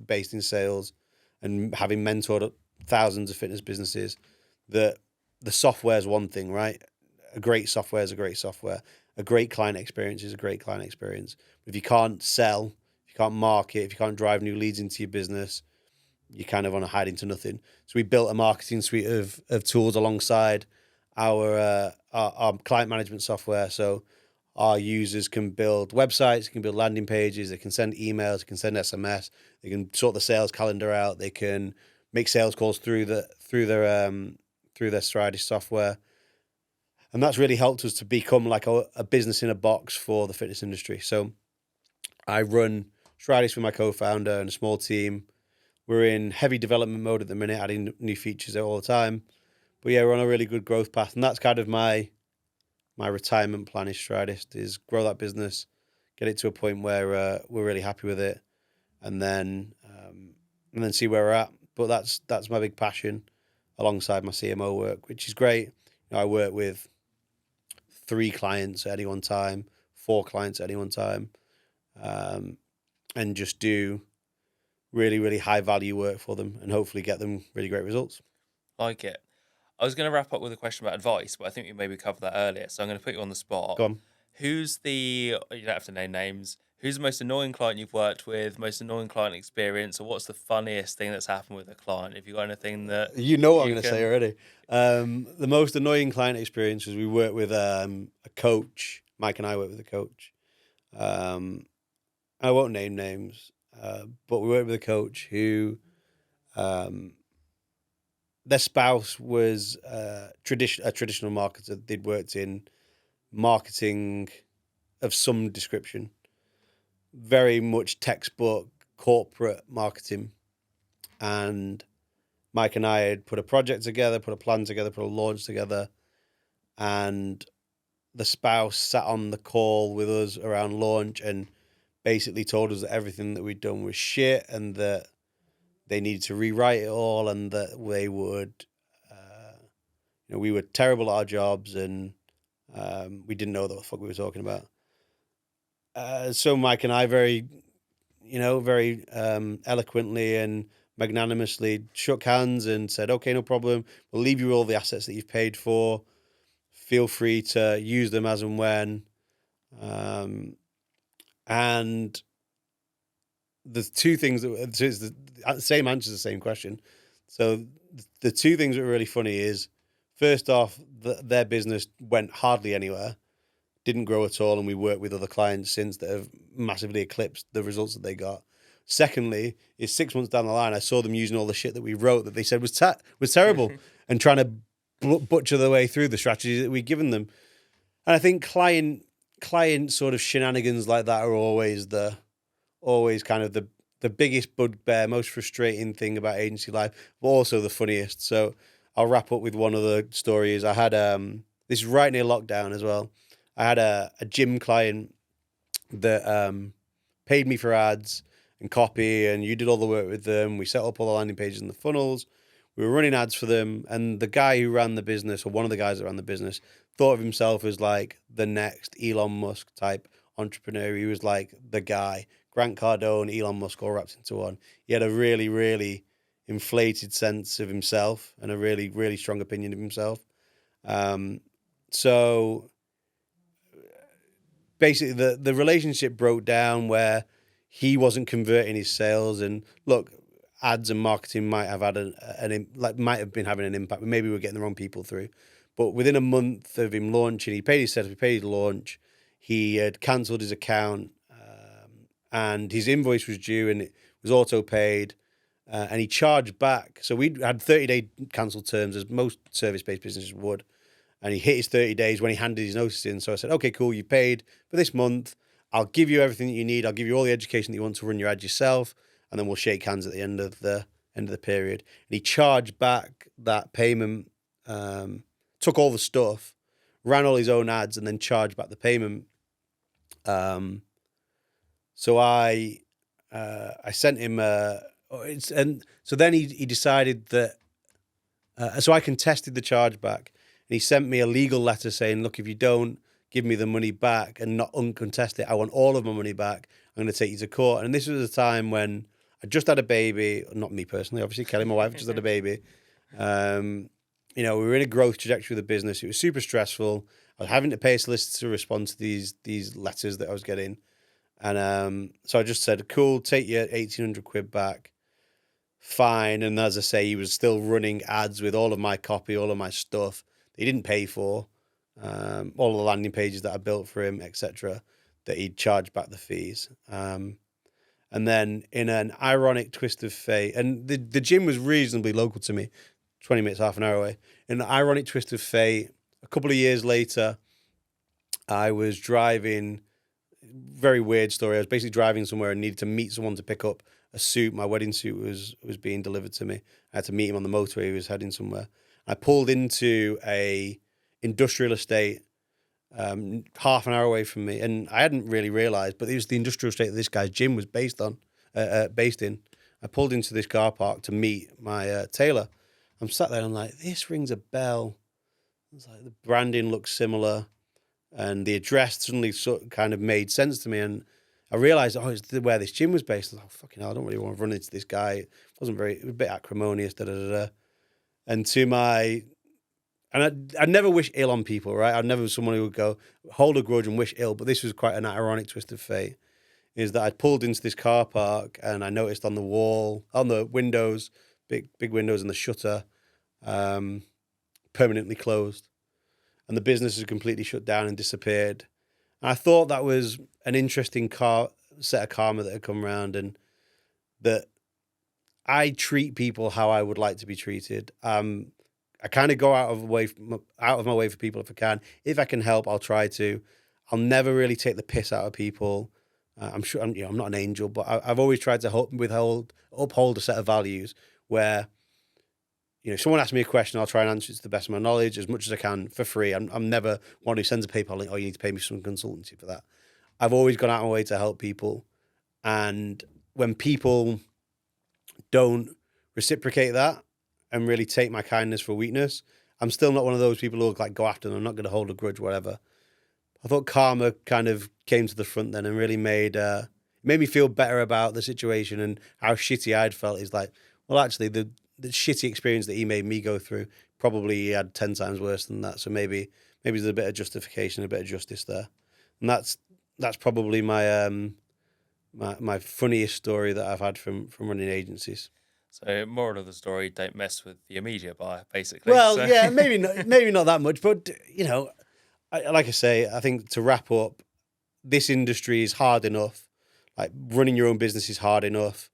based in sales, and having mentored thousands of fitness businesses, that the software is one thing, right? A great software is a great software. A great client experience is a great client experience. If you can't sell, if you can't market, if you can't drive new leads into your business, you kind of want to hide into nothing. So we built a marketing suite of tools alongside our client management software. So our users can build websites, can build landing pages, they can send emails, they can send SMS, they can sort the sales calendar out, they can make sales calls through their Stridist software. And that's really helped us to become like a business in a box for the fitness industry. So I run Stridist with my co-founder and a small team. We're in heavy development mode at the minute, adding new features all the time. But yeah, we're on a really good growth path. And that's kind of my my retirement plan is Stridist, is grow that business, get it to a point where we're really happy with it, and then see where we're at. But that's my big passion, alongside my CMO work, which is great. I work with 3 clients at any one time, 4 clients at any one time, and just do really, really high value work for them and hopefully get them really great results. Like it. I was going to wrap up with a question about advice, but I think we maybe covered that earlier. So I'm going to put you on the spot. Go on. Who's you don't have to name names. Who's the most annoying client you've worked with, most annoying client experience, or what's the funniest thing that's happened with a client? If you got anything that You know what I'm going to say already. The most annoying client experience was we worked with a coach. Mike and I worked with a coach. I won't name names, but we worked with a coach who their spouse was a traditional marketer. They'd worked in marketing of some description, very much textbook corporate marketing. And Mike and I had put a project together, put a plan together, put a launch together, and the spouse sat on the call with us around launch and basically told us that everything that we'd done was shit and that they needed to rewrite it all, and that they would, we were terrible at our jobs, and we didn't know what the fuck we were talking about. So Mike and I very eloquently and magnanimously shook hands and said, okay, no problem. We'll leave you all the assets that you've paid for. Feel free to use them as and when. And the 2 things it's the same answer to the same question. So the 2 things that are really funny is, first off, their business went hardly anywhere, didn't grow at all, and we worked with other clients since that have massively eclipsed the results that they got. Secondly, is 6 months down the line, I saw them using all the shit that we wrote that they said was terrible and trying to butcher their way through the strategy that we'd given them. And I think client sort of shenanigans like that are always kind of the biggest bugbear, most frustrating thing about agency life, but also the funniest. So I'll wrap up with one other story. Is I had this is right near lockdown as well. I had a gym client that paid me for ads and copy, and you did all the work with them. We set up all the landing pages and the funnels. We were running ads for them, and the guy who ran the business, or one of the guys that ran the business, thought of himself as like the next Elon Musk type entrepreneur. He was like the guy. Grant Cardone, Elon Musk, all wrapped into one. He had a really, really inflated sense of himself and a really, really strong opinion of himself. So basically, the relationship broke down where he wasn't converting his sales. And look, ads and marketing might have had might have been having an impact. Maybe we were getting the wrong people through. But within a month of him launching, he paid his setup, he paid his launch. He had cancelled his account, and his invoice was due, and it was auto paid, and he charged back. So we had 30-day cancel terms, as most service-based businesses would, and he hit his 30 days when he handed his notice in. So I said, okay, cool, you paid for this month. I'll give you everything that you need. I'll give you all the education that you want to run your ad yourself, and then we'll shake hands at the end of the period. And he charged back that payment, took all the stuff, ran all his own ads, and then charged back the payment. So I sent him, and so then he decided that, so I contested the chargeback, and he sent me a legal letter saying, look, if you don't give me the money back and not uncontest it, I want all of my money back. I'm going to take you to court. And this was a time when I just had a baby, not me personally, obviously, Kelly, my wife, just had a baby. We were in a growth trajectory of the business. It was super stressful. I was having to pay a solicitor to respond to these letters that I was getting. And so I just said, cool, take your 1,800 quid back. Fine. And as I say, he was still running ads with all of my copy, all of my stuff that he didn't pay for, all the landing pages that I built for him, etc., that he'd charged back the fees. And then in an ironic twist of fate, and the gym was reasonably local to me, 20 minutes, half an hour away. In an ironic twist of fate, a couple of years later, I was driving, very weird story. I was basically driving somewhere and needed to meet someone to pick up a suit. My wedding suit was being delivered to me. I had to meet him on the motorway. He was heading somewhere. I pulled into a industrial estate, half an hour away from me, and I hadn't really realised, but it was the industrial estate that this guy's gym was based in. I pulled into this car park to meet my tailor. I'm sat there and I'm like, this rings a bell. It's like the branding looks similar, and the address suddenly sort of kind of made sense to me. And I realised, oh, it's where this gym was based. I was like, oh, fucking hell, I don't really want to run into this guy. It was a bit acrimonious, da da da da. And I'd never wish ill on people, right? I'd never someone who would go hold a grudge and wish ill, but this was quite an ironic twist of fate. Is that I pulled into this car park and I noticed on the wall, on the windows, big windows and the shutter, permanently closed, and the business has completely shut down and disappeared. And I thought that was an interesting set of karma that had come around, and that I treat people how I would like to be treated. I kind of go out of my way for people if I can. If I can help, I'll try to. I'll never really take the piss out of people. I'm sure I'm not an angel, but I've always tried to uphold a set of values where, if someone asks me a question, I'll try and answer it to the best of my knowledge as much as I can for free. I'm never one who sends a PayPal link, oh, you need to pay me some consultancy for that. I've always gone out of my way to help people. And when people don't reciprocate that and really take my kindness for weakness, I'm still not one of those people who go after them. I'm not going to hold a grudge, whatever. I thought karma kind of came to the front then and really made me feel better about the situation and how shitty I'd felt. Is like, well, actually, the shitty experience that he made me go through, probably he had 10 times worse than that. So maybe there's a bit of justification, a bit of justice there. And that's probably my my funniest story that I've had from running agencies. So, moral of the story: don't mess with the immediate buyer, basically. Well, So. yeah, maybe not that much, but like I say, I think to wrap up, this industry is hard enough. Like running your own business is hard enough.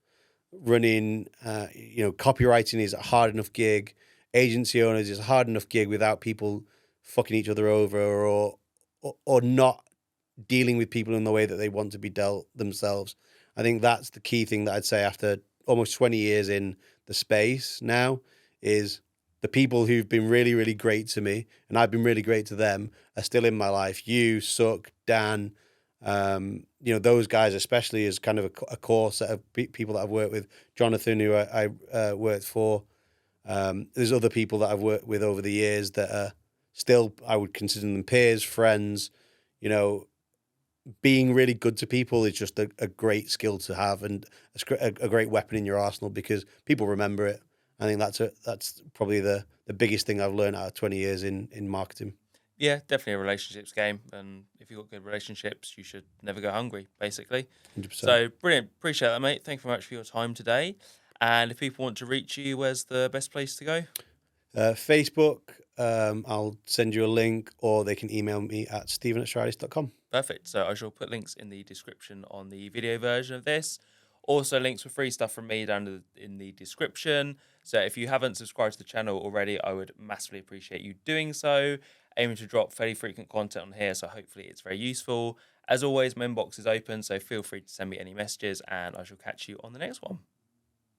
Running, copywriting is a hard enough gig. Agency owners is a hard enough gig without people fucking each other over or not dealing with people in the way that they want to be dealt themselves. I think that's the key thing that I'd say after almost 20 years in the space now is the people who've been really, really great to me and I've been really great to them are still in my life. You, Suck, Dan, those guys especially is kind of a core set of people that I've worked with. Jonathan, who I worked for. There's other people that I've worked with over the years that are still, I would consider them peers, friends. Being really good to people is just a great skill to have and a great weapon in your arsenal because people remember it. I think that's probably the biggest thing I've learned out of 20 years in marketing. Yeah, definitely a relationships game. And if you've got good relationships, you should never go hungry, basically. 100%. So, brilliant. Appreciate that, mate. Thank you very much for your time today. And if people want to reach you, where's the best place to go? Facebook, I'll send you a link, or they can email me at stephen@strilis.com. Perfect. So I shall put links in the description on the video version of this. Also, links for free stuff from me down in the description. So if you haven't subscribed to the channel already, I would massively appreciate you doing so. Aiming to drop fairly frequent content on here, so hopefully it's very useful. As always, my inbox is open, so feel free to send me any messages, and I shall catch you on the next one.